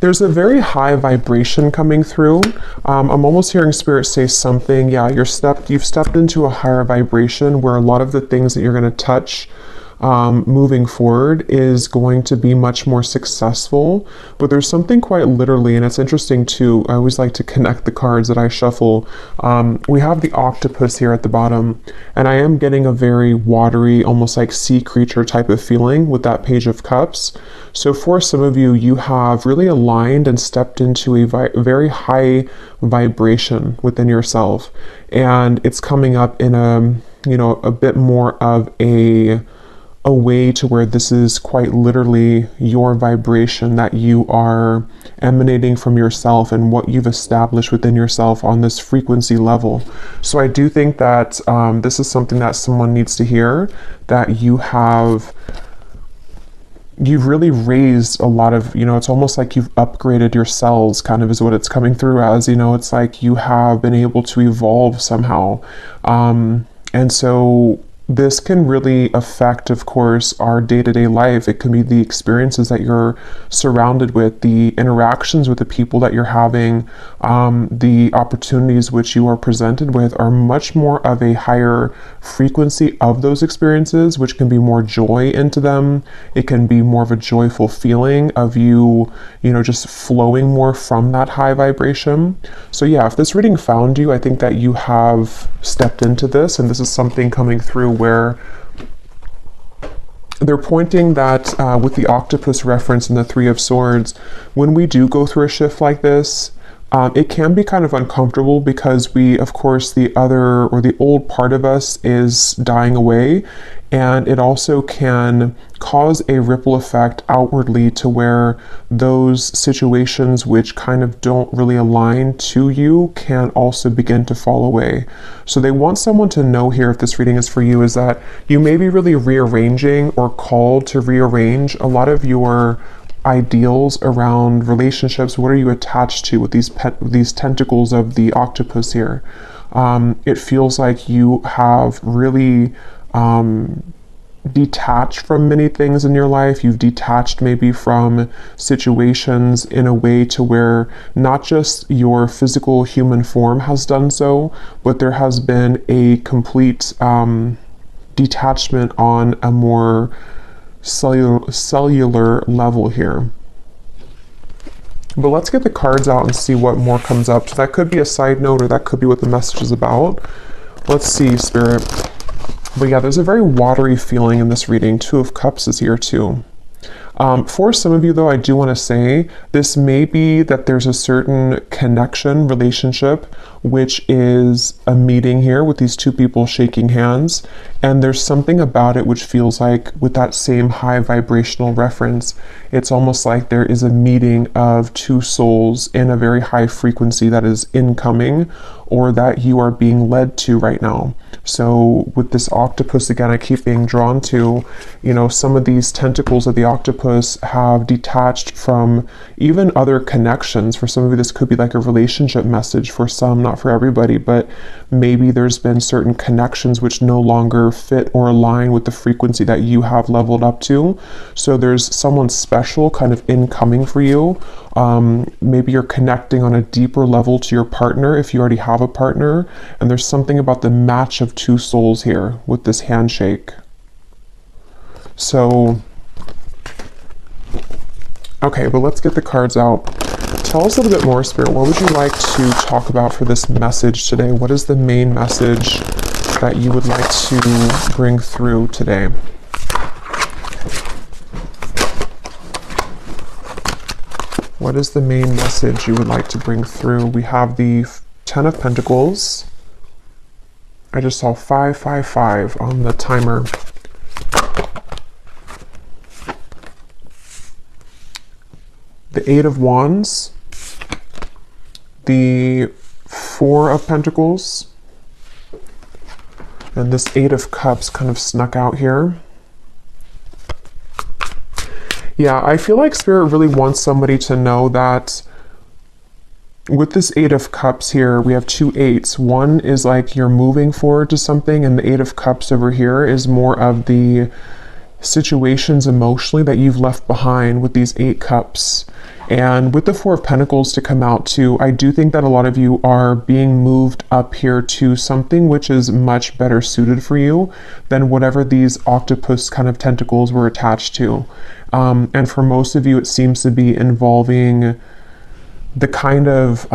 There's a very high vibration coming through. I'm almost hearing Spirit say something. Yeah, you've stepped into a higher vibration where a lot of the things that you're going to touch moving forward is going to be much more successful. But there's something quite literally, and it's interesting too. I always like to connect the cards that I shuffle. We have the octopus here at the bottom, and I am getting a very watery, almost like sea creature type of feeling with that Page of Cups. So for some of you, you have really aligned and stepped into a very high vibration within yourself, and it's coming up in a bit more of a way to where this is quite literally your vibration that you are emanating from yourself and what you've established within yourself on this frequency level. So I do think that this is something that someone needs to hear, that you've really raised a lot of, it's almost like you've upgraded your cells, kind of is what it's coming through as. It's like you have been able to evolve somehow. And so this can really affect, of course, our day-to-day life. It can be the experiences that you're surrounded with, the interactions with the people that you're having, the opportunities which you are presented with are much more of a higher frequency of those experiences, which can be more joy into them. It can be more of a joyful feeling of you just flowing more from that high vibration. So yeah, if this reading found you, I think that you have stepped into this, and this is something coming through where they're pointing that with the octopus reference and the Three of Swords, when we do go through a shift like this, it can be kind of uncomfortable because of course, the old part of us is dying away, and it also can cause a ripple effect outwardly to where those situations which kind of don't really align to you can also begin to fall away. So they want someone to know here, if this reading is for you, is that you may be really rearranging or called to rearrange a lot of your ideals around relationships. What are you attached to with these tentacles of the octopus here? It feels like you have really detached from many things in your life. You've detached maybe from situations in a way to where not just your physical human form has done so, but there has been a complete detachment on a more cellular level here. But let's get the cards out and see what more comes up. So that could be a side note, or that could be what the message is about. Let's see, Spirit. But yeah, there's a very watery feeling in this reading. Two of Cups is here too. For some of you though, I do want to say this may be that there's a certain connection, relationship, which is a meeting here with these two people shaking hands. And there's something about it which feels like, with that same high vibrational reference, it's almost like there is a meeting of two souls in a very high frequency that is incoming, or that you are being led to right now. So with this octopus, again, I keep being drawn to, some of these tentacles of the octopus have detached from even other connections. For some of you, this could be like a relationship message. For some, not for everybody, but maybe there's been certain connections which no longer fit or align with the frequency that you have leveled up to. So there's someone special kind of incoming for you. Maybe you're connecting on a deeper level to your partner if you already have a partner, and there's something about the match of two souls here with this handshake. So okay, but let's get the cards out. Tell us a little bit more, Spirit. What would you like to talk about for this message today? What is the main message that you would like to bring through today? What is the main message you would like to bring through? We have the Ten of Pentacles. I just saw 555 on the timer. The Eight of Wands. The Four of Pentacles. And this Eight of Cups kind of snuck out here. Yeah, I feel like Spirit really wants somebody to know that with this Eight of Cups here, we have two eights. One is like you're moving forward to something, and the Eight of Cups over here is more of the situations emotionally that you've left behind with these 8 cups. And with the Four of Pentacles to come out too, I do think that a lot of you are being moved up here to something which is much better suited for you than whatever these octopus kind of tentacles were attached to. And for most of you, it seems to be involving the kind of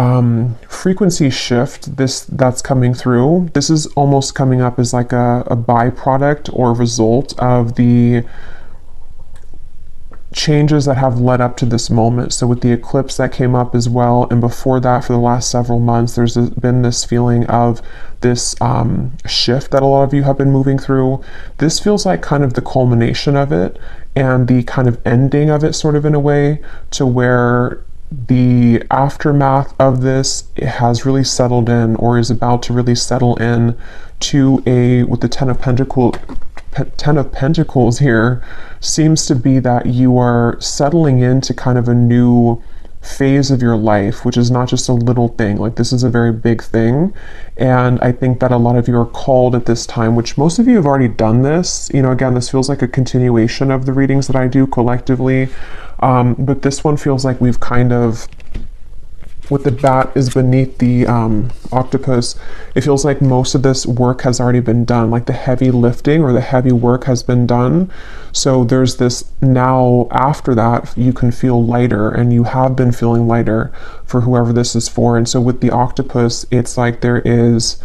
frequency shift that's coming through. This is almost coming up as like a byproduct or result of the changes that have led up to this moment. So with the eclipse that came up as well, and before that for the last several months, there's been this feeling of this shift that a lot of you have been moving through. This feels like kind of the culmination of it and the kind of ending of it, sort of in a way, to where the aftermath of this has really settled in, or is about to really settle in, to with the Ten of Pentacles here, seems to be that you are settling into kind of a new phase of your life, which is not just a little thing. Like, this is a very big thing. And I think that a lot of you are called at this time, which most of you have already done this. You know, again, this feels like a continuation of the readings that I do collectively. But this one feels like we've kind of, with the bat is beneath the octopus, it feels like most of this work has already been done. Like the heavy lifting or the heavy work has been done. So there's this now, after that, you can feel lighter, and you have been feeling lighter for whoever this is for. And so with the octopus, it's like there is,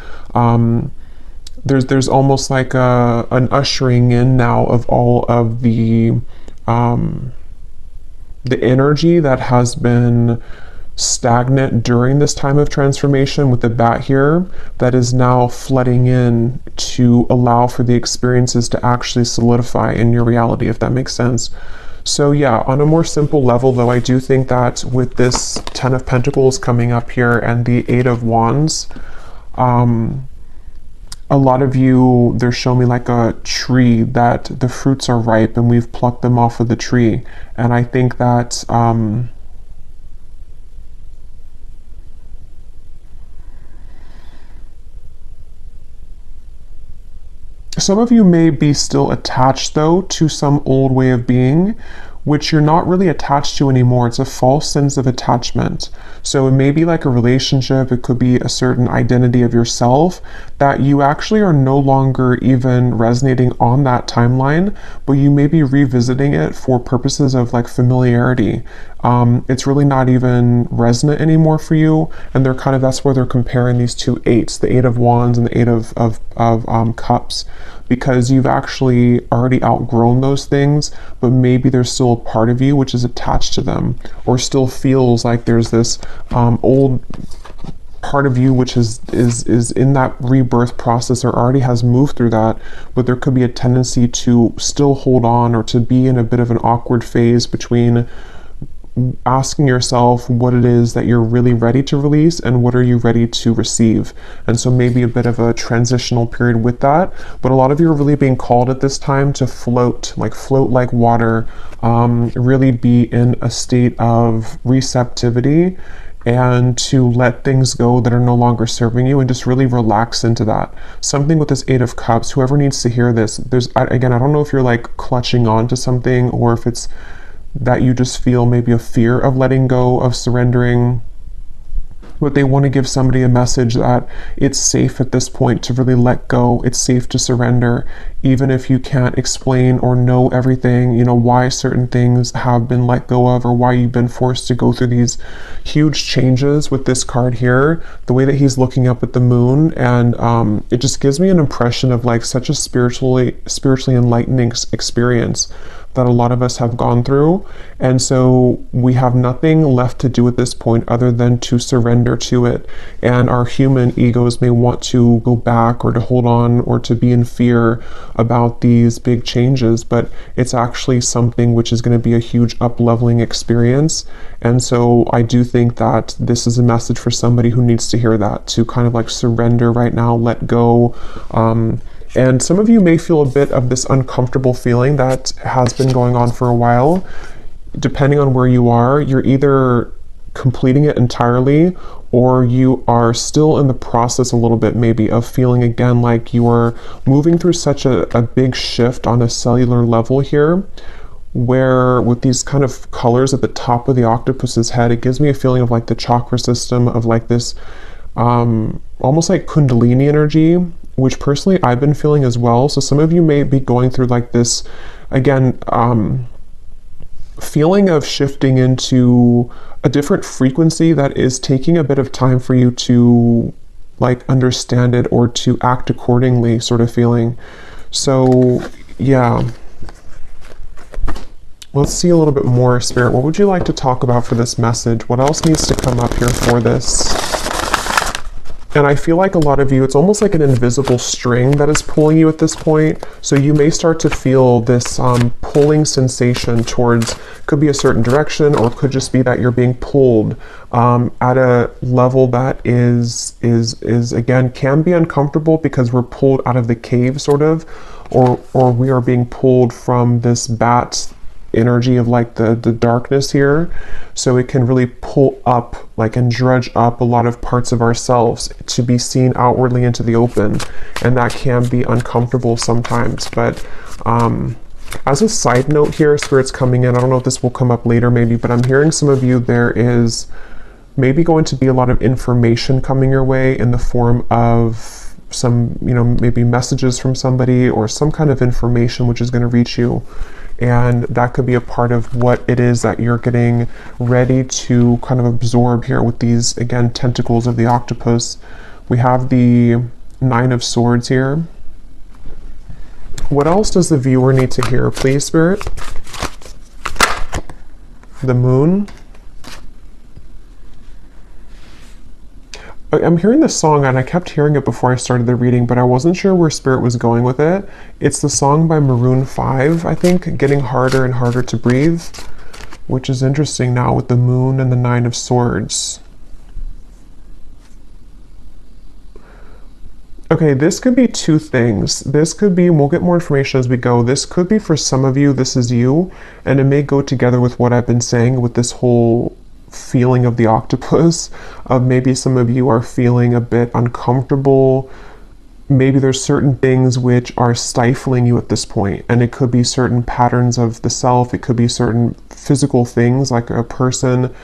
there's almost like an ushering in now of all of the energy that has been stagnant during this time of transformation with the bat here, that is now flooding in to allow for the experiences to actually solidify in your reality, if that makes sense. So yeah, on a more simple level though, I do think that with this Ten of Pentacles coming up here and the Eight of Wands, a lot of you, they're showing me like a tree that the fruits are ripe and we've plucked them off of the tree. And I think that some of you may be still attached though to some old way of being, which you're not really attached to anymore. It's a false sense of attachment. So it may be like a relationship, it could be a certain identity of yourself that you actually are no longer even resonating on that timeline, but you may be revisiting it for purposes of like familiarity. It's really not even resonant anymore for you, and they're kind of, that's where they're comparing these two eights, the Eight of Wands and the Eight of Cups, because you've actually already outgrown those things, but maybe there's still a part of you which is attached to them, or still feels like there's this old part of you which is in that rebirth process, or already has moved through that, but there could be a tendency to still hold on, or to be in a bit of an awkward phase between asking yourself what it is that you're really ready to release and what are you ready to receive. And so maybe a bit of a transitional period with that, but a lot of you are really being called at this time to float like water, really be in a state of receptivity, and to let things go that are no longer serving you, and just really relax into that. Something with this Eight of Cups, whoever needs to hear this, again, I don't know if you're like clutching on to something, or if it's that you just feel maybe a fear of letting go, of surrendering, but they want to give somebody a message that it's safe at this point to really let go. It's safe to surrender, even if you can't explain or know everything, you know, why certain things have been let go of, or why you've been forced to go through these huge changes. With this card here, the way that he's looking up at the moon, and it just gives me an impression of like such a spiritually enlightening experience that a lot of us have gone through. And so we have nothing left to do at this point other than to surrender to it. And our human egos may want to go back, or to hold on, or to be in fear about these big changes, but it's actually something which is going to be a huge up-leveling experience. And so I do think that this is a message for somebody who needs to hear that, to kind of like surrender right now, let go. And some of you may feel a bit of this uncomfortable feeling that has been going on for a while. Depending on where you are, you're either completing it entirely, or you are still in the process a little bit maybe of feeling again like you are moving through such a big shift on a cellular level here, where with these kind of colors at the top of the octopus's head, it gives me a feeling of like the chakra system, of like this almost like kundalini energy, which personally I've been feeling as well. So some of you may be going through like this, again, feeling of shifting into a different frequency that is taking a bit of time for you to like understand it or to act accordingly, sort of feeling. So yeah, let's see a little bit more, Spirit. What would you like to talk about for this message? What else needs to come up here for this? And I feel like a lot of you, it's almost like an invisible string that is pulling you at this point. So you may start to feel this pulling sensation towards, could be a certain direction, or it could just be that you're being pulled at a level that is again, can be uncomfortable because we're pulled out of the cave, sort of, or we are being pulled from this bat energy of like the darkness here. So it can really pull up like and dredge up a lot of parts of ourselves to be seen outwardly into the open, and that can be uncomfortable sometimes. But as a side note here, Spirit's coming in, I don't know if this will come up later maybe, but I'm hearing some of you, there is maybe going to be a lot of information coming your way in the form of some, you know, maybe messages from somebody or some kind of information which is going to reach you. And that could be a part of what it is that you're getting ready to kind of absorb here with these, again, tentacles of the octopus. We have the Nine of Swords here. What else does the viewer need to hear, please, Spirit? The Moon. I'm hearing this song, and I kept hearing it before I started the reading, but I wasn't sure where Spirit was going with it. It's the song by Maroon 5, I think, Getting Harder and Harder to Breathe, which is interesting now with the Moon and the Nine of Swords. Okay, this could be two things. This could be, and we'll get more information as we go, this could be for some of you, this is you, and it may go together with what I've been saying with this whole feeling of the octopus, of maybe some of you are feeling a bit uncomfortable. Maybe there's certain things which are stifling you at this point, and it could be certain patterns of the self, it could be certain physical things like a person,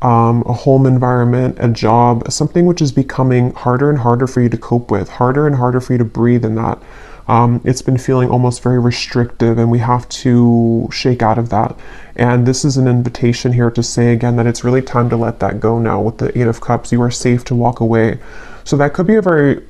a home environment, a job, something which is becoming harder and harder for you to cope with, harder and harder for you to breathe in that. It's been feeling almost very restrictive, and we have to shake out of that. And this is an invitation here to say again that it's really time to let that go now. With the Eight of Cups, you are safe to walk away. So that could be a very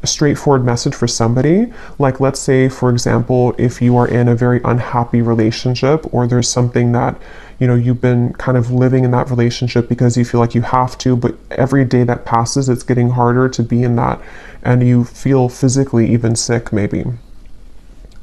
straightforward message for somebody. Like, let's say, for example, if you are in a very unhappy relationship, or there's something that, you know, you've been kind of living in that relationship because you feel like you have to, but every day that passes, it's getting harder to be in that, and you feel physically even sick maybe.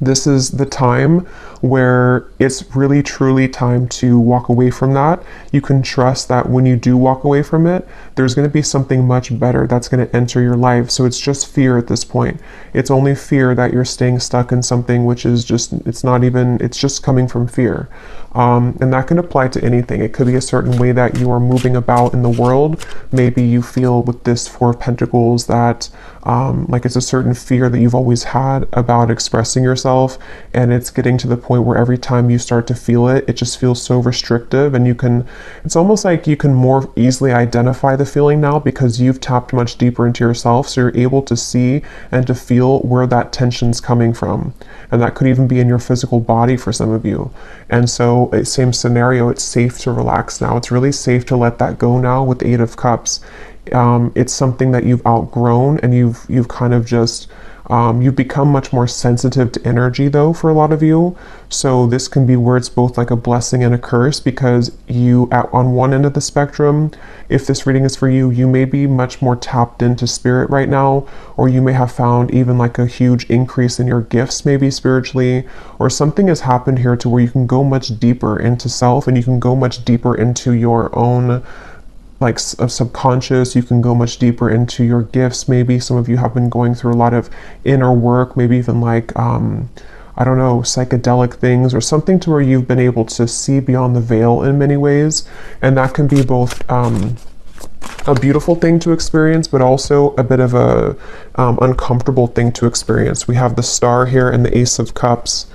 This is the time where it's really truly time to walk away from that. You can trust that when you do walk away from it, there's going to be something much better that's going to enter your life. So it's just fear at this point. It's only fear that you're staying stuck in something which is just, it's not even, it's just coming from fear. And that can apply to anything. It could be a certain way that you are moving about in the world. Maybe you feel with this Four of Pentacles that like it's a certain fear that you've always had about expressing yourself, and it's getting to the point where every time you start to feel it, it just feels so restrictive, and you can, it's almost like you can more easily identify the feeling now because you've tapped much deeper into yourself, so you're able to see and to feel where that tension's coming from. And that could even be in your physical body for some of you. And so, same scenario, it's safe to relax now. It's really safe to let that go now with the Eight of Cups. It's something that you've outgrown, and you've kind of just you've become much more sensitive to energy though for a lot of you. So this can be where it's both like a blessing and a curse, because you on one end of the spectrum, if this reading is for you, you may be much more tapped into spirit right now, or you may have found even like a huge increase in your gifts maybe spiritually, or something has happened here to where you can go much deeper into self, and you can go much deeper into your own like subconscious. You can go much deeper into your gifts. Maybe some of you have been going through a lot of inner work, maybe even like I don't know, psychedelic things or something, to where you've been able to see beyond the veil in many ways. And that can be both a beautiful thing to experience, but also a bit of a uncomfortable thing to experience. We have the Star here and the Ace of Cups.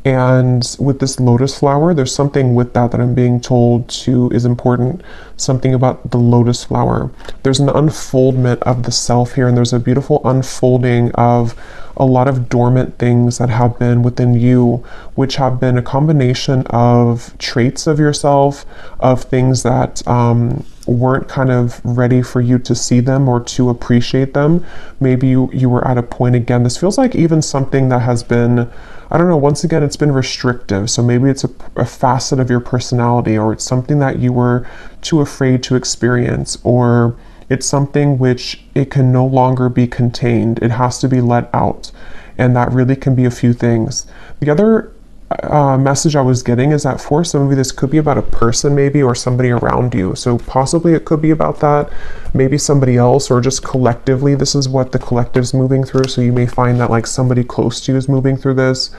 And with this lotus flower, there's something with that I'm being told to is important. Something about the lotus flower. There's an unfoldment of the self here, and there's a beautiful unfolding of a lot of dormant things that have been within you, which have been a combination of traits of yourself, of things that weren't kind of ready for you to see them or to appreciate them. Maybe you were at a point, again, this feels like even something that has been, I don't know, once again, it's been restrictive. So maybe it's a facet of your personality, or it's something that you were too afraid to experience, or it's something which it can no longer be contained. It has to be let out. And that really can be a few things. The other message I was getting is that for some of you, this could be about a person maybe, or somebody around you. So possibly it could be about that, maybe somebody else, or just collectively, this is what the collective's moving through. So you may find that like somebody close to you is moving through this,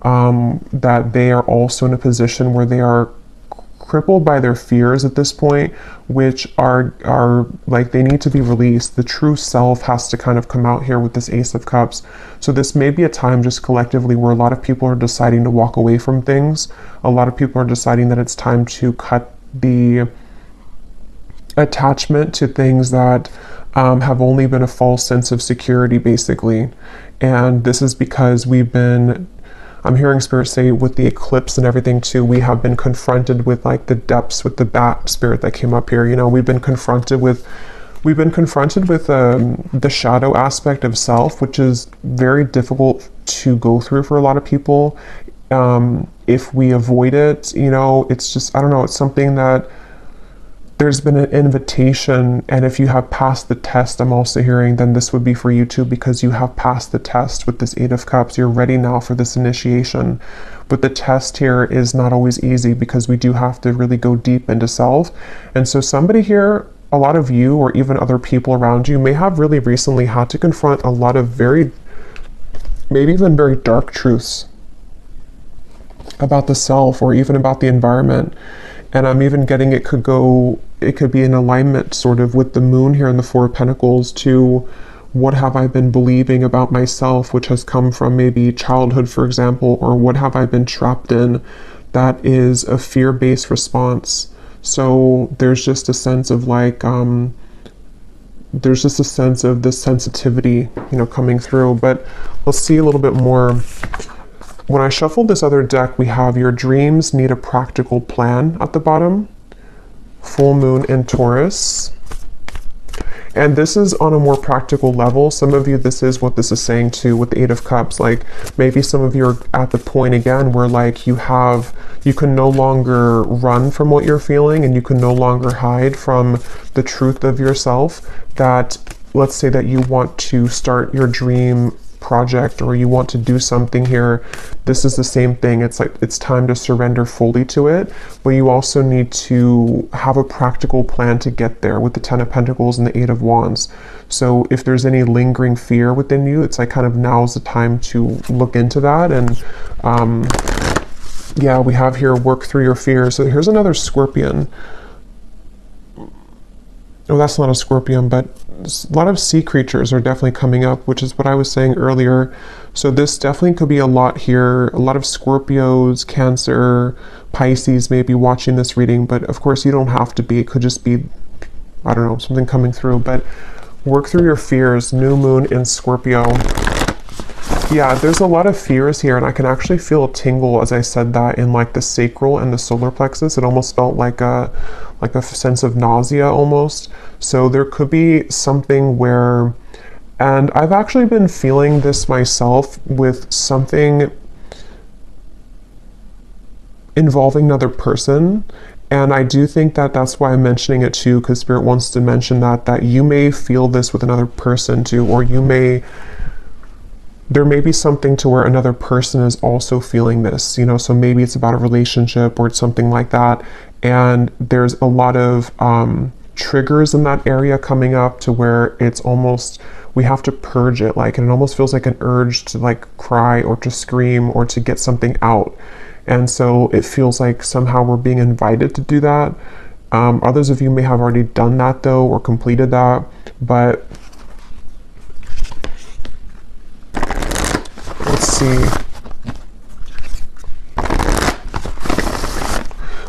that they are also in a position where they are crippled by their fears at this point, which are like they need to be released. The true self has to kind of come out here with this Ace of Cups. So this may be a time just collectively where a lot of people are deciding to walk away from things. A lot of people are deciding that it's time to cut the attachment to things that have only been a false sense of security, basically. And this is because I'm hearing Spirit say with the eclipse and everything too, we have been confronted with like the depths, with the bat spirit that came up here. You know, we've been confronted with the shadow aspect of self, which is very difficult to go through for a lot of people. If we avoid it, you know, it's just, I don't know, it's something that there's been an invitation, and if you have passed the test, I'm also hearing, then this would be for you too, because you have passed the test with this Eight of Cups. You're ready now for this initiation. But the test here is not always easy, because we do have to really go deep into self. And so somebody here, a lot of you, or even other people around you, may have really recently had to confront a lot of maybe even very dark truths about the self, or even about the environment. And I'm even getting it could be in alignment sort of with the moon here in the Four of Pentacles to what have I been believing about myself, which has come from maybe childhood, for example, or what have I been trapped in that is a fear-based response. So there's just a sense of like, there's just a sense of this sensitivity, you know, coming through. But let's see a little bit more. When I shuffled this other deck, we have your dreams need a practical plan at the bottom. Full moon in Taurus. And this is on a more practical level. Some of you, this is what this is saying too with the Eight of Cups. Like maybe some of you are at the point again where like you can no longer run from what you're feeling, and you can no longer hide from the truth of yourself. That, let's say that you want to start your dream project, or you want to do something here. This is the same thing. It's like it's time to surrender fully to it, but you also need to have a practical plan to get there with the Ten of Pentacles and the Eight of Wands. So if there's any lingering fear within you, it's like kind of now's the time to look into that. And yeah, we have here work through your fears. So here's another Scorpion. Oh, that's not a Scorpion, but a lot of sea creatures are definitely coming up, which is what I was saying earlier. So this definitely could be a lot here. A lot of Scorpios, Cancer, Pisces may be watching this reading, but of course you don't have to be. It could just be, I don't know, something coming through. But work through your fears. New moon in Scorpio. Yeah, there's a lot of fears here, and I can actually feel a tingle as I said that in like the sacral and the solar plexus. It almost felt like a sense of nausea almost. So there could be something where, and I've actually been feeling this myself with something involving another person. And I do think that that's why I'm mentioning it too, because Spirit wants to mention that you may feel this with another person too, or there may be something to where another person is also feeling this, you know, so maybe it's about a relationship or it's something like that. And there's a lot of triggers in that area coming up to where it's almost, we have to purge it, like, and it almost feels like an urge to like cry or to scream or to get something out. And so it feels like somehow we're being invited to do that. Others of you may have already done that though, or completed that, but let's see.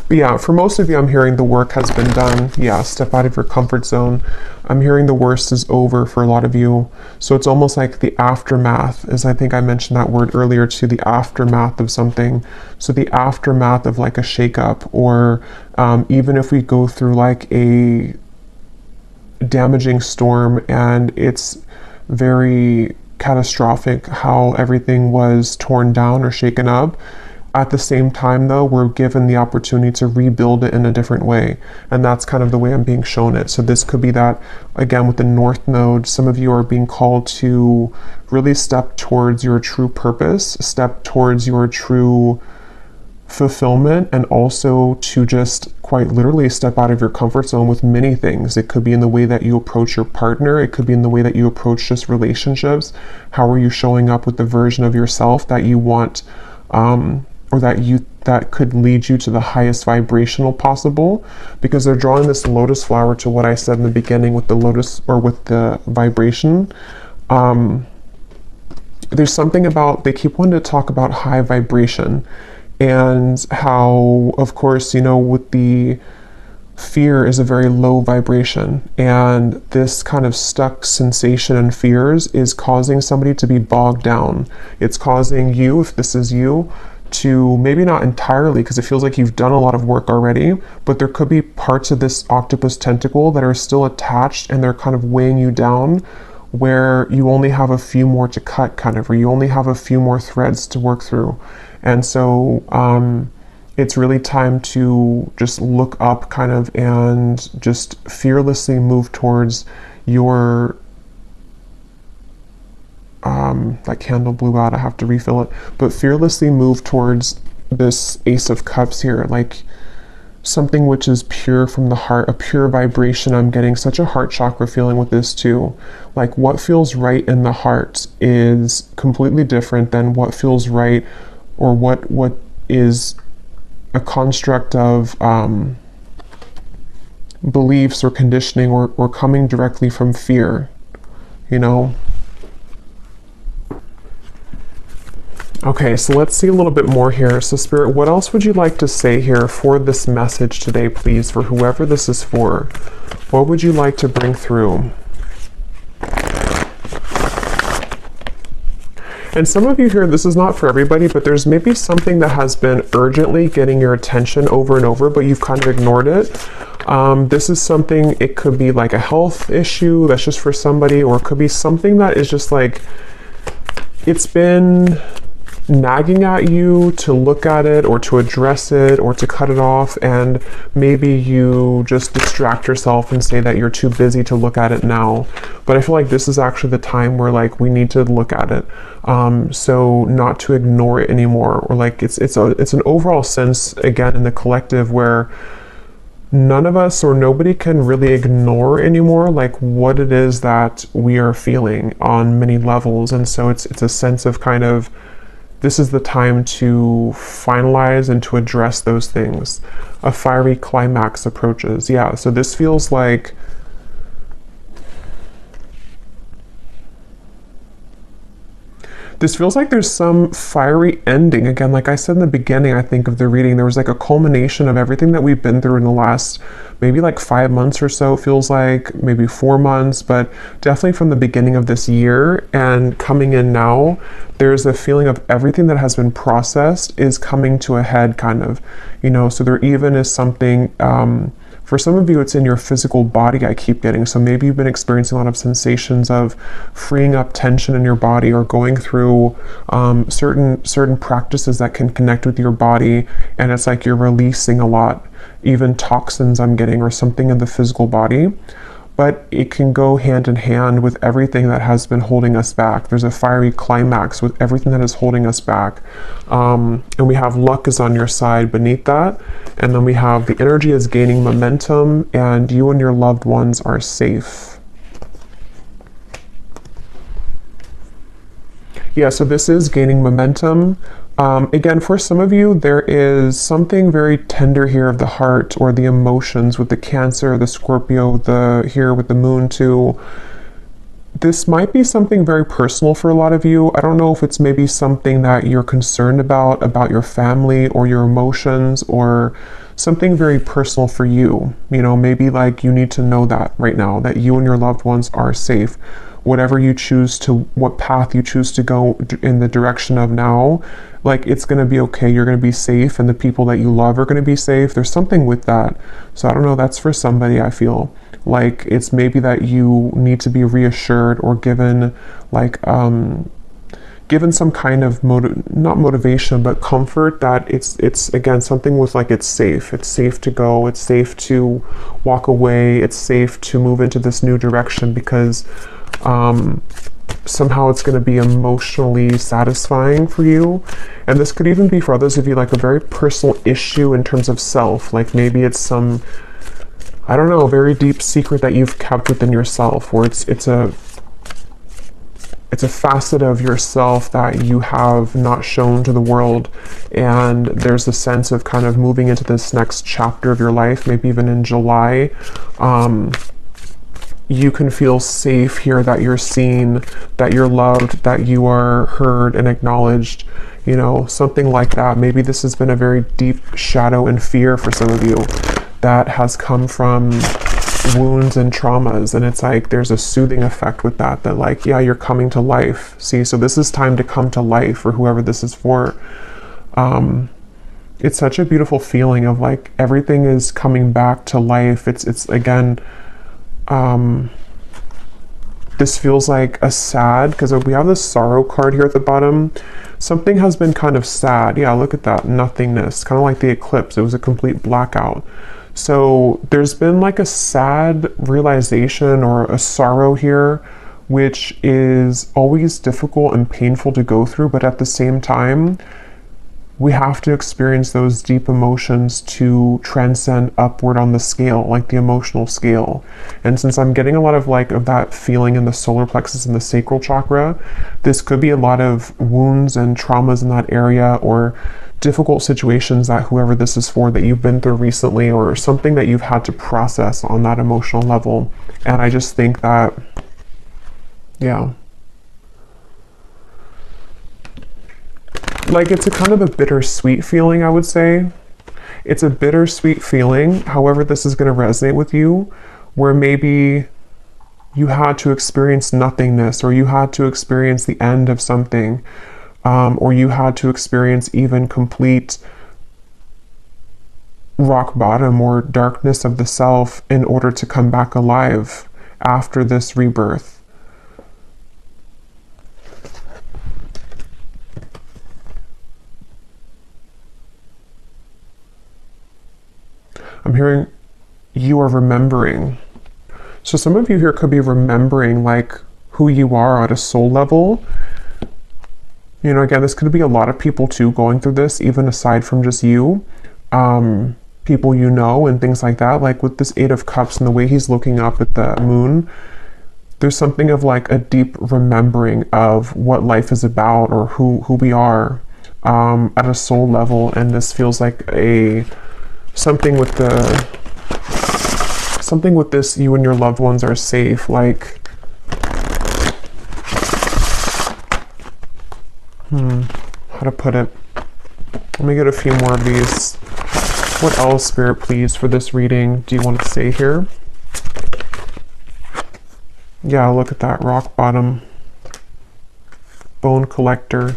But yeah, for most of you, I'm hearing the work has been done. Yeah, step out of your comfort zone. I'm hearing the worst is over for a lot of you. So it's almost like the aftermath, as I think I mentioned that word earlier too, the aftermath of something. So the aftermath of like a shakeup, or even if we go through like a damaging storm and it's very catastrophic how everything was torn down or shaken up. At the same time, though, we're given the opportunity to rebuild it in a different way. And that's kind of the way I'm being shown it. So this could be that, again, with the North Node, some of you are being called to really step towards your true purpose, step towards your true fulfillment, and also to just quite literally step out of your comfort zone with many things. It could be in the way that you approach your partner. It could be in the way that you approach just relationships. How are you showing up with the version of yourself that you want, or that could lead you to the highest vibrational possible? Because they're drawing this lotus flower to what I said in the beginning with the lotus, or with the vibration. There's something about, they keep wanting to talk about high vibration, and how, of course, you know, with the fear is a very low vibration, and this kind of stuck sensation and fears is causing somebody to be bogged down. It's causing you, if this is you, to maybe not entirely, because it feels like you've done a lot of work already, but there could be parts of this octopus tentacle that are still attached and they're kind of weighing you down, where you only have a few more to cut, kind of, or you only have a few more threads to work through. And so it's really time to just look up, kind of, and just fearlessly move towards your that candle blew out, I have to refill it, but fearlessly move towards this Ace of Cups here, like something which is pure from the heart, a pure vibration. I'm getting such a heart chakra feeling with this too. Like what feels right in the heart is completely different than what feels right, or what is a construct of beliefs or conditioning, or coming directly from fear, you know? Okay, so let's see a little bit more here. So Spirit, what else would you like to say here for this message today, please, for whoever this is for? What would you like to bring through? And some of you here, this is not for everybody, but there's maybe something that has been urgently getting your attention over and over, but you've kind of ignored it. This is something, it could be like a health issue that's just for somebody, or it could be something that is just like, it's been nagging at you to look at it, or to address it, or to cut it off, and maybe you just distract yourself and say that you're too busy to look at it now. But I feel like this is actually the time where like we need to look at it, so not to ignore it anymore, or like it's an overall sense, again, in the collective, where none of us or nobody can really ignore anymore like what it is that we are feeling on many levels. And so it's a sense of kind of, this is the time to finalize and to address those things. A fiery climax approaches. Yeah, so this feels like there's some fiery ending. Again, like I said in the beginning, I think, of the reading, there was like a culmination of everything that we've been through in the last maybe like 5 months or so. It feels like maybe 4 months, but definitely from the beginning of this year and coming in now, there's a feeling of everything that has been processed is coming to a head, kind of, you know. So there even is something, for some of you, it's in your physical body, I keep getting. So maybe you've been experiencing a lot of sensations of freeing up tension in your body, or going through certain practices that can connect with your body, and it's like you're releasing a lot, even toxins I'm getting, or something in the physical body. But it can go hand in hand with everything that has been holding us back. There's a fiery climax with everything that is holding us back. And we have luck is on your side beneath that. And then we have the energy is gaining momentum, and you and your loved ones are safe. Yeah, so this is gaining momentum. Again, for some of you, there is something very tender here of the heart, or the emotions with the Cancer, the Scorpio, here with the Moon too. This might be something very personal for a lot of you. I don't know if it's maybe something that you're concerned about your family, or your emotions, or something very personal for you. You know, maybe like you need to know that right now, that you and your loved ones are safe. Whatever you choose to, what path you choose to go in the direction of now, like it's going to be okay. You're going to be safe, and the people that you love are going to be safe. There's something with that. So I don't know, that's for somebody. I feel like it's maybe that you need to be reassured or given like given some kind of not motivation, but comfort that it's again something with like it's safe to go, it's safe to walk away, it's safe to move into this new direction, because somehow it's going to be emotionally satisfying for you. And this could even be for others of you like a very personal issue in terms of self, like maybe it's some, I don't know, a very deep secret that you've kept within yourself, or it's a facet of yourself that you have not shown to the world, and there's a sense of kind of moving into this next chapter of your life, maybe even in July. You can feel safe here, that you're seen, that you're loved, that you are heard and acknowledged, you know, something like that. Maybe this has been a very deep shadow and fear for some of you that has come from wounds and traumas, and it's like there's a soothing effect with that, that like, yeah, you're coming to life. See, so this is time to come to life for whoever this is for. It's such a beautiful feeling of like everything is coming back to life. It's again, this feels like a sad, because we have this sorrow card here at the bottom. Something has been kind of sad. Yeah, look at that, nothingness, kind of like the eclipse. It was a complete blackout. So there's been like a sad realization or a sorrow here, which is always difficult and painful to go through, but at the same time, we have to experience those deep emotions to transcend upward on the scale, like the emotional scale. And since I'm getting a lot of like of that feeling in the solar plexus and the sacral chakra, this could be a lot of wounds and traumas in that area, or difficult situations that whoever this is for that you've been through recently, or something that you've had to process on that emotional level. And I just think that, yeah, like it's a kind of a bittersweet feeling, I would say. It's a bittersweet feeling, however this is going to resonate with you, where maybe you had to experience nothingness, or you had to experience the end of something, or you had to experience even complete rock bottom or darkness of the self in order to come back alive after this rebirth. I'm hearing you are remembering. So some of you here could be remembering like who you are at a soul level. You know, again, this could be a lot of people too going through this, even aside from just you. People you know and things like that. Like with this Eight of Cups and the way he's looking up at the moon, there's something of like a deep remembering of what life is about, or who we are at a soul level. And this feels like something with this, you and your loved ones are safe. Like, how to put it? Let me get a few more of these. What else, Spirit, please, for this reading do you want to say here? Yeah, look at that, rock bottom, bone collector.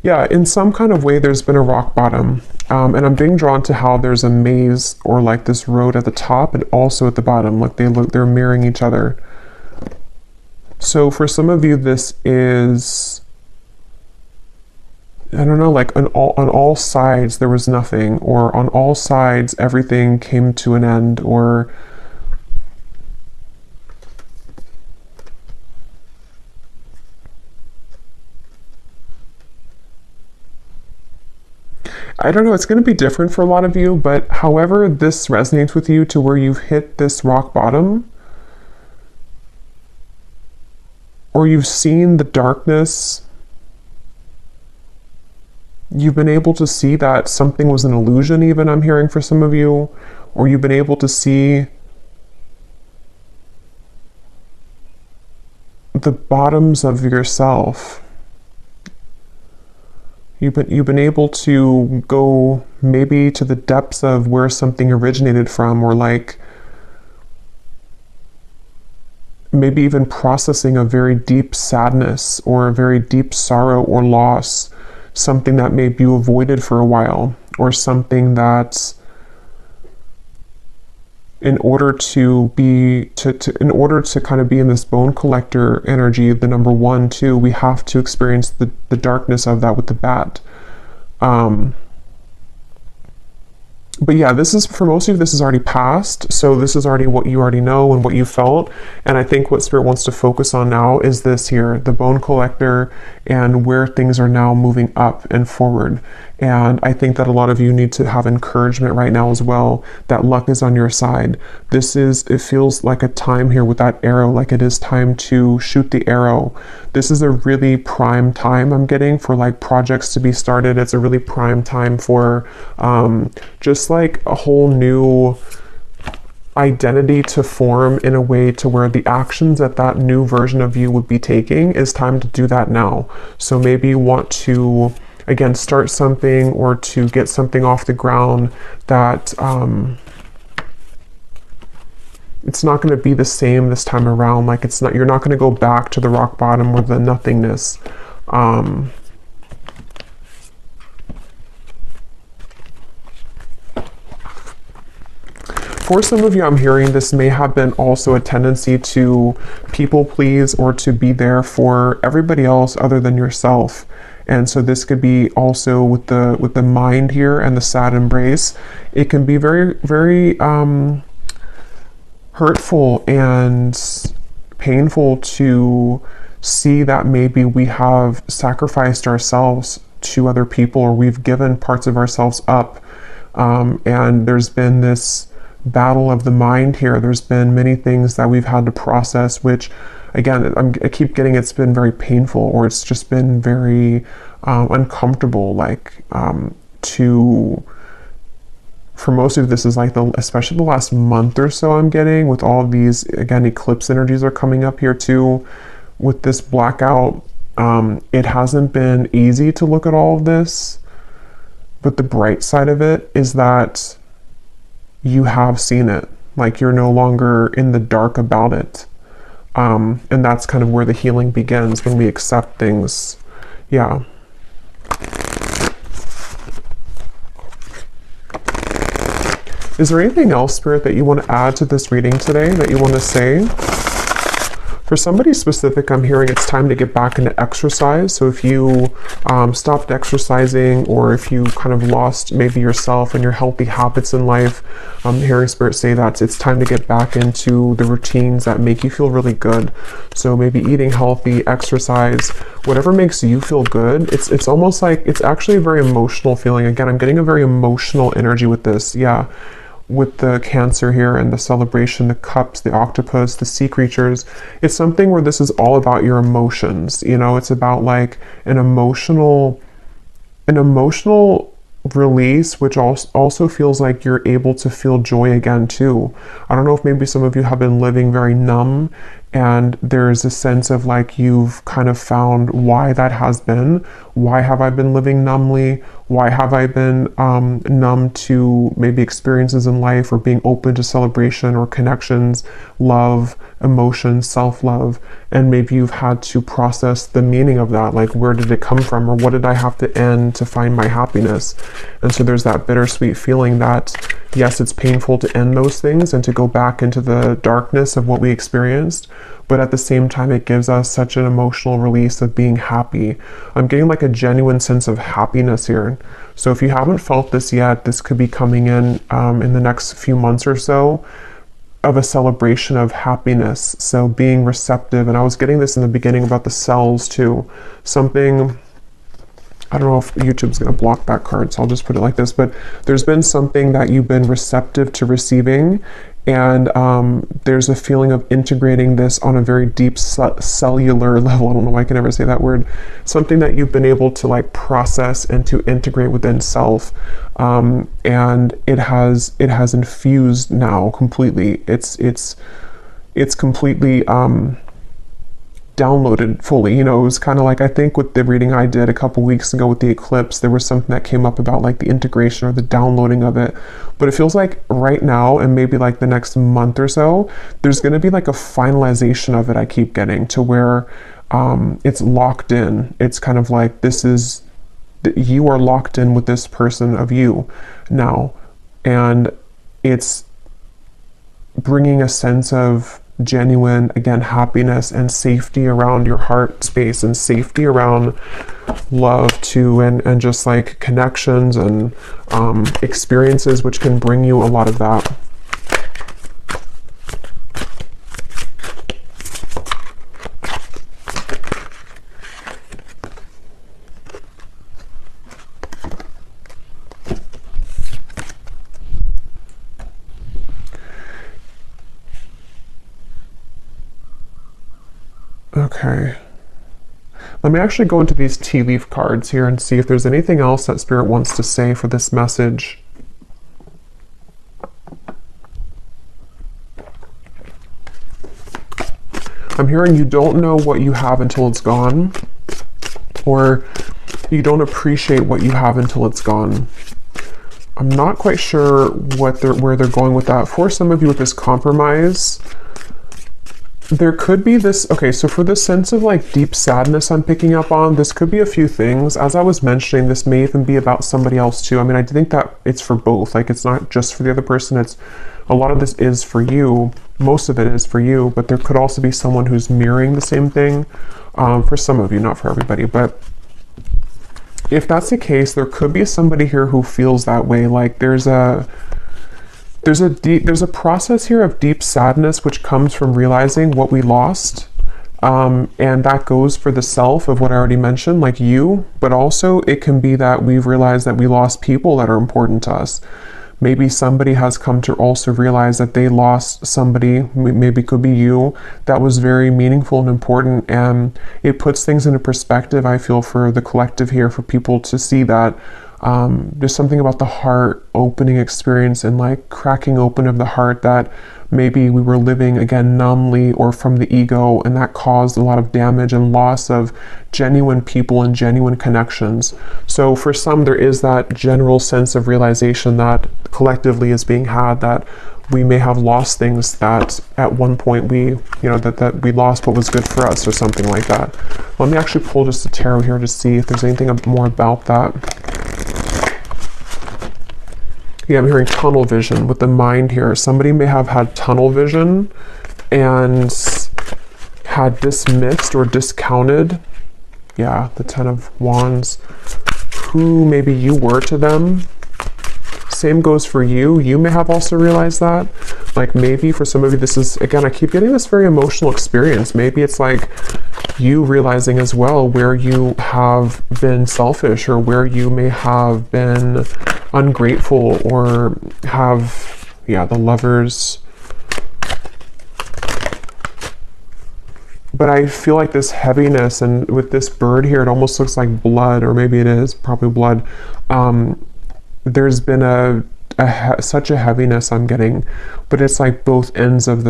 Yeah, in some kind of way, there's been a rock bottom. And I'm being drawn to how there's a maze, or like this road at the top and also at the bottom. Like they're mirroring each other. So for some of you, this is, I don't know, like on all sides there was nothing, or on all sides everything came to an end, or I don't know, it's going to be different for a lot of you, but however this resonates with you to where you've hit this rock bottom, or you've seen the darkness, you've been able to see that something was an illusion, even, I'm hearing for some of you, or you've been able to see the bottoms of yourself. You've been able to go maybe to the depths of where something originated from, or like maybe even processing a very deep sadness or a very deep sorrow or loss, something that maybe you avoided for a while, or something that in order to kind of be in this bone collector energy, the number one too, we have to experience the darkness of that with the bat. But yeah, this is, for most of you, this is already past. So this is already what you already know and what you felt. And I think what Spirit wants to focus on now is this here, the bone collector, and where things are now moving up and forward. And I think that a lot of you need to have encouragement right now as well, that luck is on your side. It feels like a time here with that arrow, like it is time to shoot the arrow. This is a really prime time I'm getting for like projects to be started. It's a really prime time for just like a whole new identity to form in a way to where the actions that new version of you would be taking is time to do that now. So maybe you want to, again, start something or to get something off the ground that it's not going to be the same this time around. Like you're not going to go back to the rock bottom or the nothingness. For some of you, I'm hearing this may have been also a tendency to people please or to be there for everybody else other than yourself. And so this could be also with the mind here and the sad embrace. It can be very, very hurtful and painful to see that maybe we have sacrificed ourselves to other people, or we've given parts of ourselves up. And there's been this battle of the mind here. There's been many things that we've had to process, which again, I keep getting it's been very painful, or it's just been very uncomfortable. Like for most of this is like especially the last month or so I'm getting with all of these, again, eclipse energies are coming up here too. With this blackout, it hasn't been easy to look at all of this, but the bright side of it is that you have seen it. Like you're no longer in the dark about it. And that's kind of where the healing begins, when we accept things. Yeah. Is there anything else, Spirit, that you want to add to this reading today, that you want to say? For somebody specific, I'm hearing it's time to get back into exercise. So if you stopped exercising, or if you kind of lost maybe yourself and your healthy habits in life, I'm hearing Spirit say that it's time to get back into the routines that make you feel really good. So maybe eating healthy, exercise, whatever makes you feel good. It's almost like, it's actually a very emotional feeling. Again, I'm getting a very emotional energy with this. Yeah. With the Cancer here and the celebration, the cups, the octopus, the sea creatures, it's something where this is all about your emotions. You know, it's about like an emotional release, which also feels like you're able to feel joy again too. I don't know if maybe some of you have been living very numb, and there's a sense of like you've kind of found why that has been. Why have I been living numbly? Why have I been numb to maybe experiences in life, or being open to celebration or connections, love, emotion, self-love? And maybe you've had to process the meaning of that, like where did it come from, or what did I have to end to find my happiness? And so there's that bittersweet feeling that, yes, it's painful to end those things and to go back into the darkness of what we experienced, but at the same time, it gives us such an emotional release of being happy. I'm getting like a genuine sense of happiness here. So if you haven't felt this yet, this could be coming in the next few months or so, of a celebration of happiness. So being receptive, and I was getting this in the beginning about the cells too. Something, I don't know if YouTube's going to block that card, so I'll just put it like this, but there's been something that you've been receptive to receiving, and there's a feeling of integrating this on a very deep cellular level. I don't know why I can never say that word. Something that you've been able to like process and to integrate within self, and it has infused now completely. It's completely downloaded fully. You know, it was kind of like, I think with the reading I did a couple weeks ago with the eclipse, there was something that came up about like the integration or the downloading of it. But it feels like right now, and maybe like the next month or so, there's going to be like a finalization of it. I keep getting to where it's locked in. It's kind of like, this is, you are locked in with this person of you now. And it's bringing a sense of genuine, again, happiness and safety around your heart space, and safety around love too, and just like connections and experiences, which can bring you a lot of that. Okay, let me actually go into these tea leaf cards here and see if there's anything else that Spirit wants to say for this message. I'm hearing you don't know what you have until it's gone, or you don't appreciate what you have until it's gone. I'm not quite sure where they're going with that. For some of you with this compromise, there could be this, okay, so for this sense of like deep sadness I'm picking up on, this could be a few things. As I was mentioning, this may even be about somebody else too. I mean, I think that it's for both. Like, it's not just for the other person. It's, a lot of this is for you. Most of it is for you, but there could also be someone who's mirroring the same thing for some of you, not for everybody. But if that's the case, there could be somebody here who feels that way. Like there's a process here of deep sadness which comes from realizing what we lost, and that goes for the self of what I already mentioned, like you, but also it can be that we've realized that we lost people that are important to us. Maybe somebody has come to also realize that they lost somebody, maybe it could be you, that was very meaningful and important, and it puts things into perspective, I feel, for the collective here, for people to see that there's something about the heart opening experience and like cracking open of the heart that maybe we were living again numbly or from the ego, and that caused a lot of damage and loss of genuine people and genuine connections. So for some, there is that general sense of realization that collectively is being had, that we may have lost things that at one point we, you know, that we lost what was good for us or something like that. Let me actually pull just a tarot here to see if there's anything more about that. Yeah, I'm hearing tunnel vision with the mind here. Somebody may have had tunnel vision and had dismissed or discounted, yeah, the Ten of Wands, who maybe you were to them. Same goes for you. You may have also realized that. Like maybe for some of you, this is, again, I keep getting this very emotional experience. Maybe it's like you realizing as well where you have been selfish, or where you may have been ungrateful, or have, yeah, the Lovers. But I feel like this heaviness, and with this bird here, it almost looks like blood, or maybe it is probably blood. There's been such a heaviness I'm getting, but it's like both ends of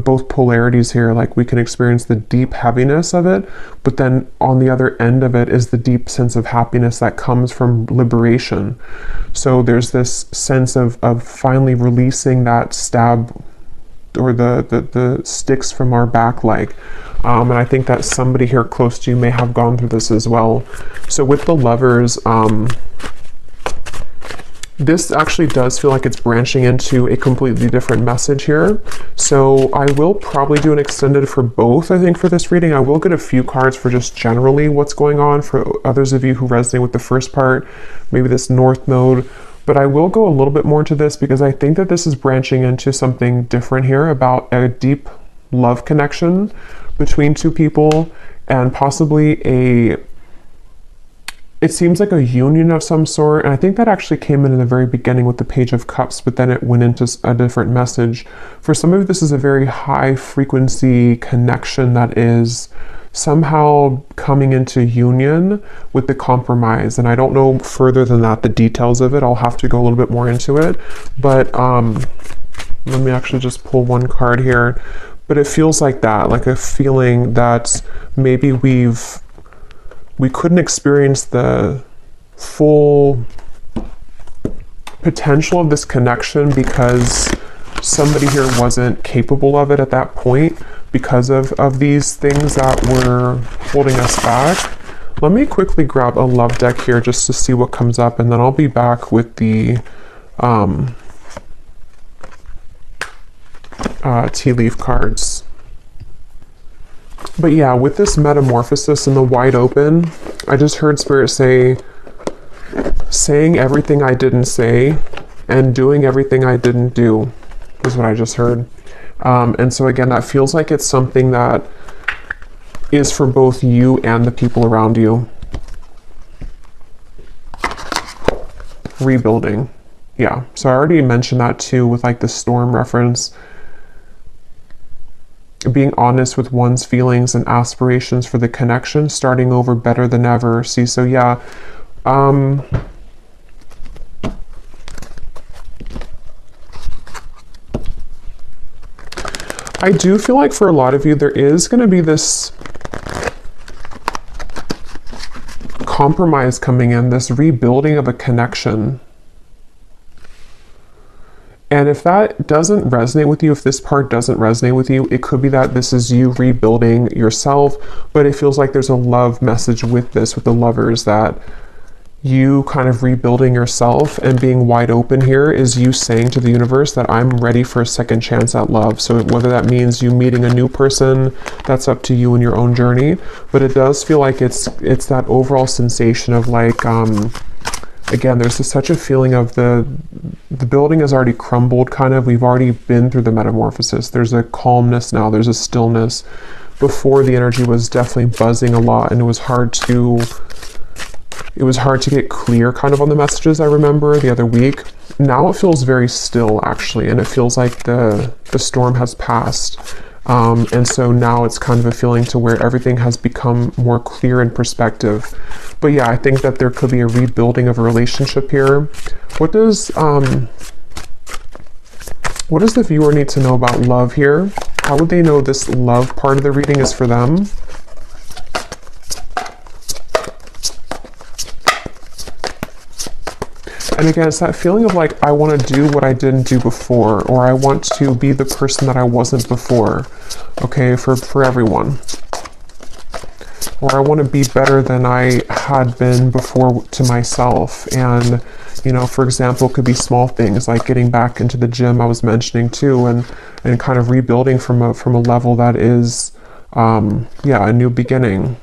both polarities here. Like we can experience the deep heaviness of it, but then on the other end of it is the deep sense of happiness that comes from liberation. So there's this sense of finally releasing that stab, or the sticks from our back leg. And I think that somebody here close to you may have gone through this as well. So with the Lovers, this actually does feel like it's branching into a completely different message here. So I will probably do an extended for both, I think, for this reading. I will get a few cards for just generally what's going on for others of you who resonate with the first part, maybe this North Node. But I will go a little bit more into this because I think that this is branching into something different here, about a deep love connection between two people, and possibly it seems like a union of some sort. And I think that actually came in the very beginning with the Page of Cups, but then it went into a different message. For some of you, this is a very high frequency connection that is somehow coming into union with the compromise. And I don't know further than that, the details of it. I'll have to go a little bit more into it. But let me actually just pull one card here. But it feels like that, like a feeling that maybe we couldn't experience the full potential of this connection because somebody here wasn't capable of it at that point because of these things that were holding us back. Let me quickly grab a love deck here just to see what comes up, and then I'll be back with the tea leaf cards. But yeah, with this metamorphosis and the wide open, I just heard Spirit say, saying everything I didn't say and doing everything I didn't do is what I just heard. And so again, that feels like it's something that is for both you and the people around you. Rebuilding. Yeah, so I already mentioned that too with like the storm reference. Being honest with one's feelings and aspirations for the connection, starting over better than ever. See, so yeah, I do feel like for a lot of you, there is going to be this compromise coming in, this rebuilding of a connection. And if that doesn't resonate with you, if this part doesn't resonate with you, it could be that this is you rebuilding yourself, but it feels like there's a love message with this, with the lovers, that you kind of rebuilding yourself and being wide open here is you saying to the universe that I'm ready for a second chance at love. So whether that means you meeting a new person, that's up to you in your own journey. But it does feel like it's that overall sensation of like, again, there's such a feeling of the building has already crumbled, kind of. We've already been through the metamorphosis. There's a calmness now. There's a stillness. Before, the energy was definitely buzzing a lot, and it was hard to get clear kind of on the messages. I remember the other week. Now it feels very still, actually, and it feels like the storm has passed. And so now it's kind of a feeling to where everything has become more clear in perspective. But yeah, I think that there could be a rebuilding of a relationship here. What does the viewer need to know about love here? How would they know this love part of the reading is for them? And again, it's that feeling of like, I want to do what I didn't do before, or I want to be the person that I wasn't before, okay, for everyone. Or I want to be better than I had been before to myself. And, you know, for example, it could be small things like getting back into the gym I was mentioning too, and kind of rebuilding from a level that is, yeah, a new beginning.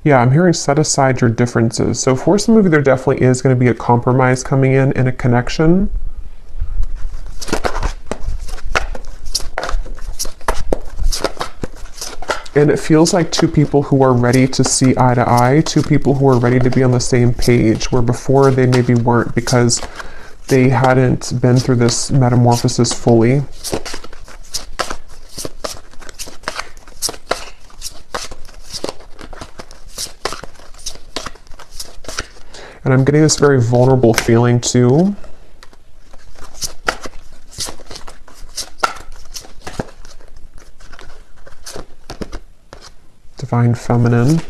Yeah, I'm hearing set aside your differences. So for some of you, there definitely is going to be a compromise coming in a connection. And it feels like two people who are ready to see eye to eye, two people who are ready to be on the same page, where before they maybe weren't because they hadn't been through this metamorphosis fully. And I'm getting this very vulnerable feeling too. Divine Feminine.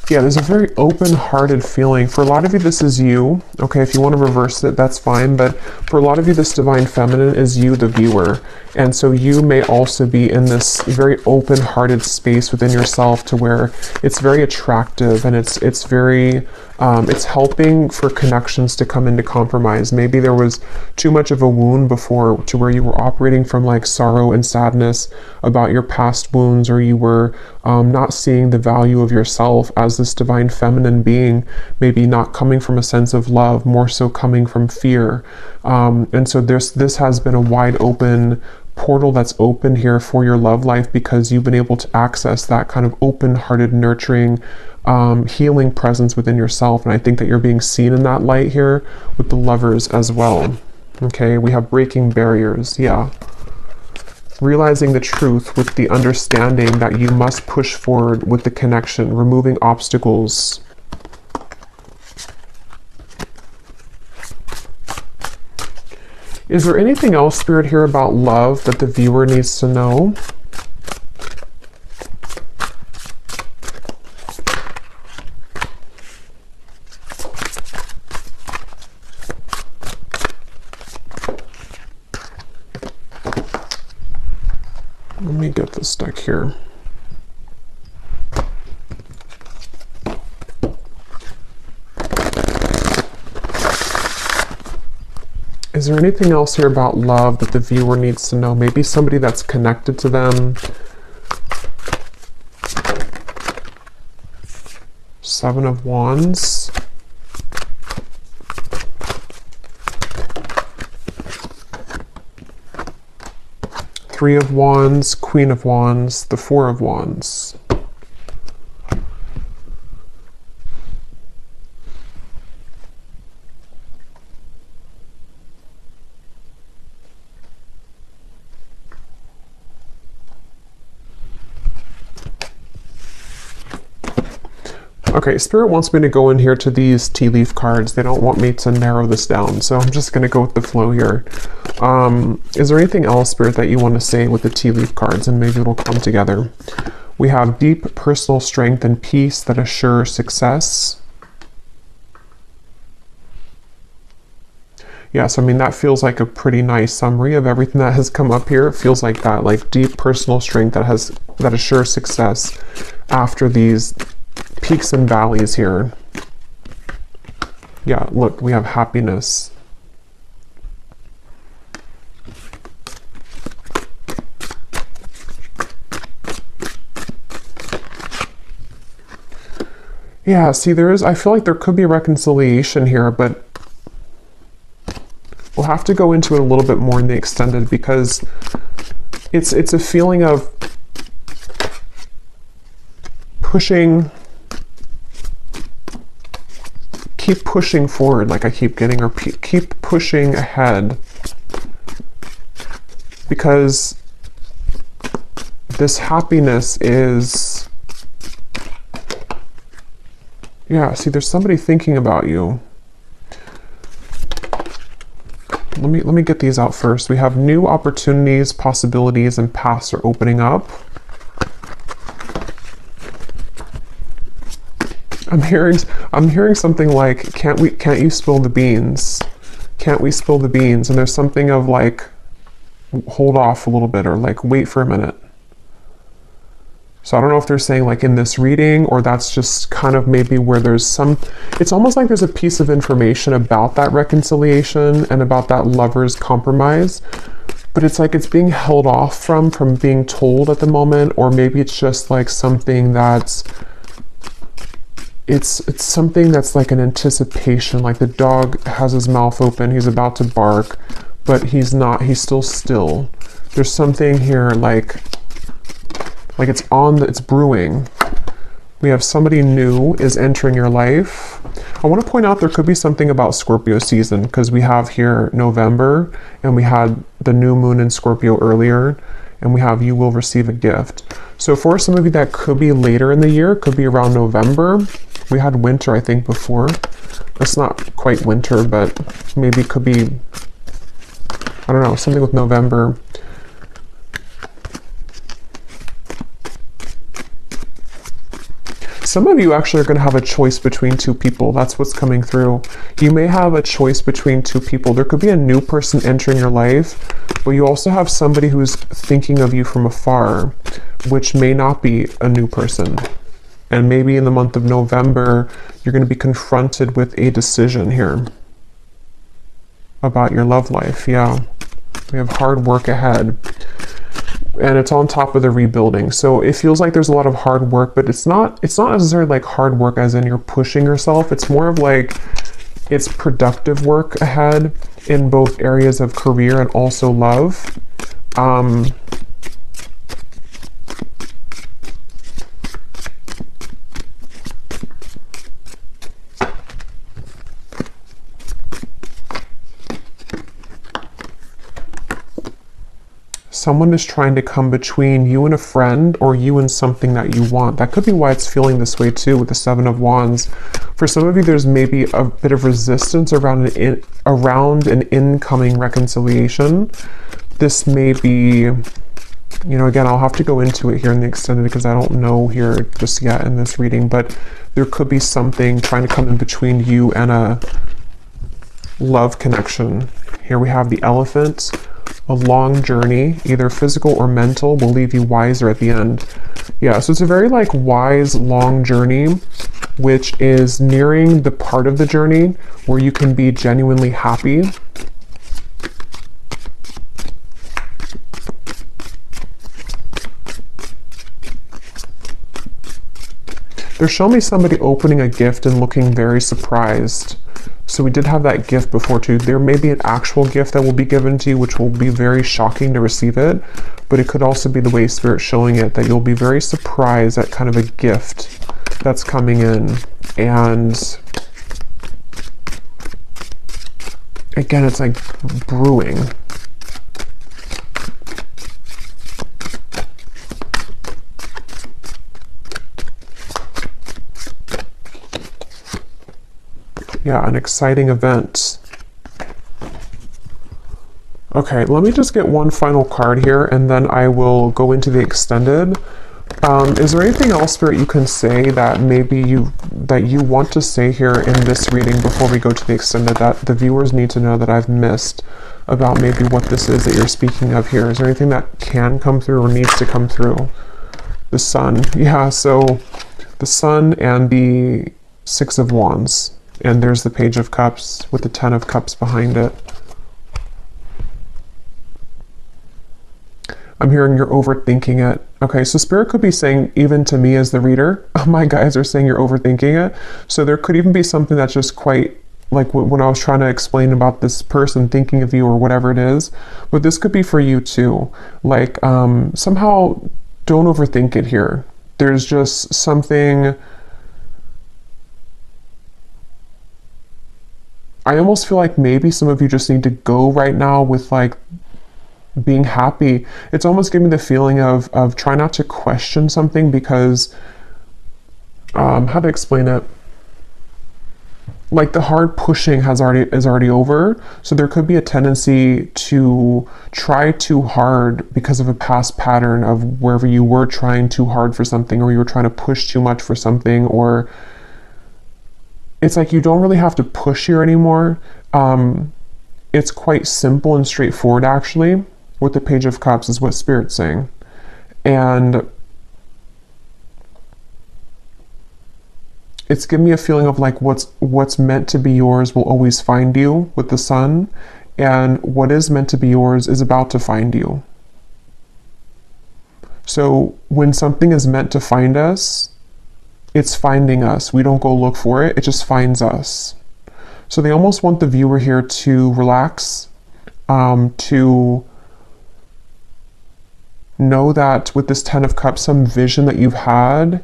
Yeah, there's a very open-hearted feeling. For a lot of you, this is you. Okay, if you want to reverse it, that's fine. But for a lot of you, this Divine Feminine is you, the viewer. And so you may also be in this very open-hearted space within yourself to where it's very attractive and it's very, it's helping for connections to come into compromise. Maybe there was too much of a wound before to where you were operating from like sorrow and sadness about your past wounds, or you were not seeing the value of yourself as this Divine Feminine being, maybe not coming from a sense of love, more so coming from fear. And so this has been a wide open portal that's open here for your love life, because you've been able to access that kind of open-hearted, nurturing, healing presence within yourself. And I think that you're being seen in that light here with the Lovers as well. Okay, we have breaking barriers. Yeah. realizing the truth with the understanding that you must push forward with the connection, removing obstacles. Is there anything else, Spirit, here about love that the viewer needs to know? Let me get this deck here. Is there anything else here about love that the viewer needs to know? Maybe somebody that's connected to them. Seven of Wands. Three of Wands, Queen of Wands, the Four of Wands. Okay, Spirit wants me to go in here to these tea leaf cards. They don't want me to narrow this down, so I'm just going to go with the flow here. Is there anything else, Spirit, that you want to say with the tea leaf cards, and maybe it'll come together? We have deep personal strength and peace that assure success. Yes, I mean, that feels like a pretty nice summary of everything that has come up here. It feels like that, like deep personal strength that assures success after these peaks and valleys here. Yeah, look, we have happiness. Yeah, see, I feel like there could be a reconciliation here, but we'll have to go into it a little bit more in the extended, because it's a feeling of pushing, keep pushing forward, like I keep getting, or keep pushing ahead, because this happiness is, yeah, see, there's somebody thinking about you. Let me get these out first. We have new opportunities, possibilities, and paths are opening up. I'm hearing something like, can't you spill the beans? Can't we spill the beans? And there's something of like, hold off a little bit, or like, wait for a minute. So I don't know if they're saying like in this reading, or that's just kind of maybe where there's some, it's almost like there's a piece of information about that reconciliation and about that lover's compromise, but it's like it's being held off from being told at the moment, or maybe it's just like something that's, it's something that's like an anticipation, like the dog has his mouth open, he's about to bark, but he's not, he's still. There's something here like it's brewing. We have somebody new is entering your life. I want to point out there could be something about Scorpio season, because we have here November, and we had the new moon in Scorpio earlier, and we have you will receive a gift. So for some of you that could be later in the year, could be around November. We had winter, I think, before. It's not quite winter, but maybe it could be, I don't know, something with November. Some of you actually are going to have a choice between two people. That's what's coming through. You may have a choice between two people. There could be a new person entering your life, but you also have somebody who's thinking of you from afar, which may not be a new person. And maybe in the month of November, you're going to be confronted with a decision here about your love life. Yeah, we have hard work ahead. And it's on top of the rebuilding. So it feels like there's a lot of hard work, but it's not necessarily like hard work as in you're pushing yourself. It's more of like, it's productive work ahead in both areas of career and also love. someone is trying to come between you and a friend, or you and something that you want. That could be why it's feeling this way too with the Seven of Wands. For some of you, there's maybe a bit of resistance around an incoming reconciliation. This may be, you know, again, I'll have to go into it here in the extended because I don't know here just yet in this reading, but there could be something trying to come in between you and a love connection. Here we have the Elephant. A long journey, either physical or mental, will leave you wiser at the end. Yeah, so it's a very like wise, long journey, which is nearing the part of the journey where you can be genuinely happy. They're showing me somebody opening a gift and looking very surprised. So we did have that gift before too. There may be an actual gift that will be given to you, which will be very shocking to receive it. But it could also be the way Spirit's showing it, that you'll be very surprised at kind of a gift that's coming in. And again, it's like brewing. Yeah, an exciting event. Okay, let me just get one final card here and then I will go into the extended. Is there anything else, Spirit, you can say that maybe you want to say here in this reading before we go to the extended that the viewers need to know that I've missed about maybe what this is that you're speaking of here? Is there anything that can come through or needs to come through? The Sun. Yeah, so the Sun and the Six of Wands. And there's the Page of Cups with the Ten of Cups behind it. I'm hearing you're overthinking it. Okay, so Spirit could be saying, even to me as the reader, my guys are saying you're overthinking it. So there could even be something that's just quite, like when I was trying to explain about this person thinking of you or whatever it is. But this could be for you too. Like, somehow don't overthink it here. There's just something... I almost feel like maybe some of you just need to go right now with like being happy. It's almost giving me the feeling of try not to question something because, how to explain it? Like the hard pushing is already over. So there could be a tendency to try too hard because of a past pattern of wherever you were trying too hard for something, or you were trying to push too much for something, or it's like you don't really have to push here anymore. It's quite simple and straightforward actually with the Page of Cups is what Spirit's saying. And it's giving me a feeling of like what's meant to be yours will always find you with the Sun, and what is meant to be yours is about to find you. So when something is meant to find us, it's finding us. We don't go look for it. It just finds us. So they almost want the viewer here to relax, to know that with this Ten of Cups, some vision that you've had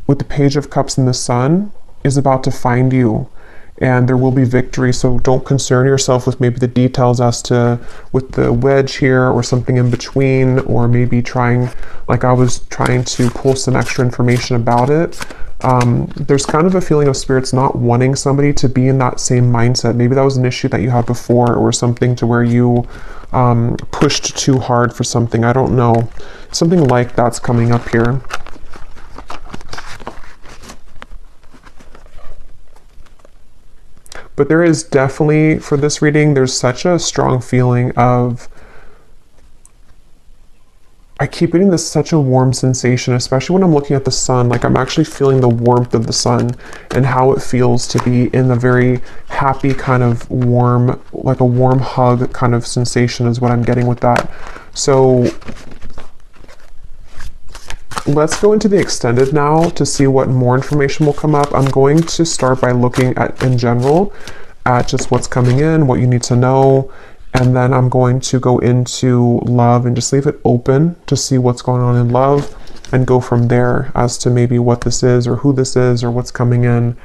with the Page of Cups and the Sun is about to find you. And there will be victory, so don't concern yourself with maybe the details as to with the wedge here or something in between, or maybe trying, like I was trying to pull some extra information about it. There's kind of a feeling of Spirits not wanting somebody to be in that same mindset. Maybe that was an issue that you had before, or something to where you pushed too hard for something. I don't know. Something like that's coming up here. But there is definitely, for this reading, there's such a strong feeling of, I keep getting this such a warm sensation, especially when I'm looking at the Sun. Like I'm actually feeling the warmth of the Sun and how it feels to be in a very happy kind of warm, like a warm hug kind of sensation is what I'm getting with that. So let's go into the extended now to see what more information will come up. I'm going to start by looking at, in general, at just what's coming in, what you need to know, and then I'm going to go into love and just leave it open to see what's going on in love and go from there as to maybe what this is or who this is or what's coming in.